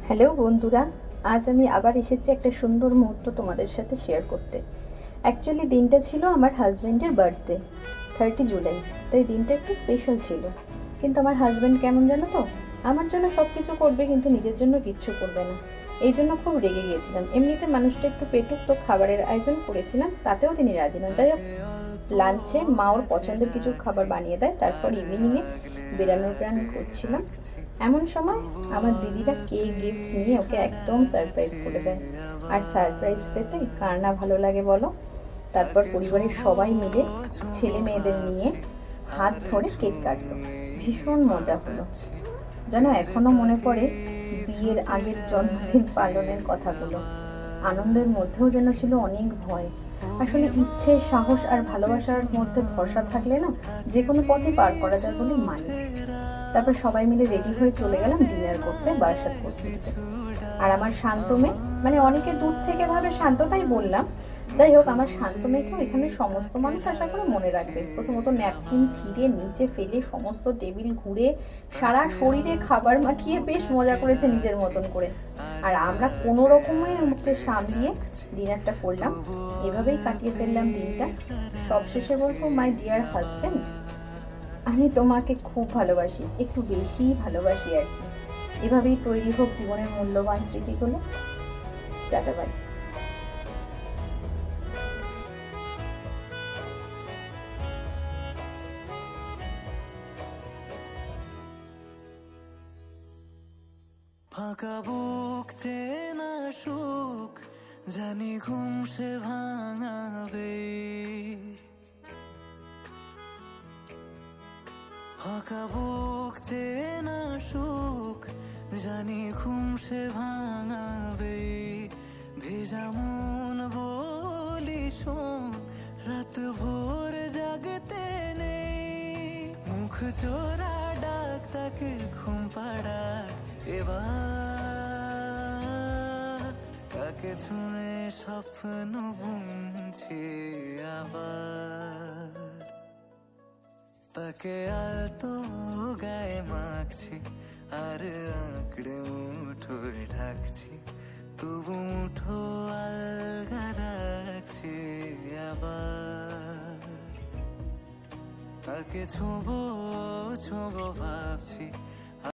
Hello বন্ধুরা, আজ আমি আবার এসেছি একটা সুন্দর মুহূর্ত তোমাদের সাথে শেয়ার করতে। অ্যাকচুয়ালি দিনটা ছিল আমার হাজব্যান্ডের বার্থডে, 30 জুলাই। তাই দিনটা একটু স্পেশাল ছিল। কিন্তু আমার হাজব্যান্ড কেমন জানো তো, আমার জন্য সব কিছু করবে কিন্তু নিজের জন্য কিচ্ছু করবে না। এই জন্য খুব রেগে গিয়েছিলাম। এমনিতে মানুষটা একটু পেটুক, তো খাবারের আয়োজন করেছিলাম, তাতেও তিনি রাজি নন। যাই হোক, লাঞ্চে মা ওর পছন্দের কিছু খাবার বানিয়ে দেয়, তারপর ইভিনিংয়ে বেরানোর প্ল্যান করছিলাম। এমন সময় আমার দিদিরা কেক গিফটস নিয়ে ওকে একদম সারপ্রাইজ করে দেয়। আর সারপ্রাইজ পেতে কার না ভালো লাগে বলো। তারপর পরিবারের সবাই মিলে ছেলে মেয়েদের নিয়ে হাত ধরে কেক কাটলো। ভীষণ মজা হলো। যেন এখনো মনে পড়ে বিয়ের আগের জন্মদিন পালনের কথাগুলো। আনন্দের মধ্যেও যেন ছিল অনেক ভয়। আসলে ইচ্ছে, সাহস আর ভালোবাসার মধ্যে ভরসা থাকলে না, যে কোনো পথে পার করা যায় বলে মানি। তারপর সবাই মিলে রেডি হয়ে চলে গেলাম ডিনার করতে বারাসাত বস্তিতে। আর আমার শান্ত মেয়ে, মানে অনেকে দূর থেকে ভাবে শান্ত, তাই বললাম। যাই হোক, আমার শান্ত মেয়েকেও এখানে সমস্ত মানুষ আশা করে মনে রাখবে। প্রথমত ন্যাপকিন ছিঁড়ে নিচে ফেলে সমস্ত টেবিল ঘুরে সারা শরীরে খাবার মাখিয়ে বেশ মজা করেছে নিজের মতন করে। আর আমরা কোনো রকমে মুখে সামলিয়ে ডিনারটা করলাম। এভাবেই কাটিয়ে ফেললাম দিনটা। সবশেষে বলবো, মাই ডিয়ার হাজব্যান্ড, আমি তোমাকে খুব ভালোবাসি, একটু বেশিই ভালোবাসি আর কি। এভাবেই তৈরি হোক জীবনের মূল্যবান স্মৃতিগুলো। Tata, bye. ফাঁকা বুক চেনা সুখ জানি ঘুম সে ভাঙাবে, ফাঁকা বুক চেনা সুখ জানি ঘুম সে ভাঙাবে। ভেজা মন বলি শোন, রাত ভোর জাগতে নেই, মুখ চোরা ডাক তাকে ঘুম পাড়া। এবার তাকে ছুঁয়ে স্বপ্ন বুনছি আবার, তাকে আলতো গায়ে মাখছি আর আঁকড়ে মুঠোয় ঢাকছি, তবু মুঠো আলগা রাখছি আবার। তাকে ছোঁবো ছোঁবো ভাবছি,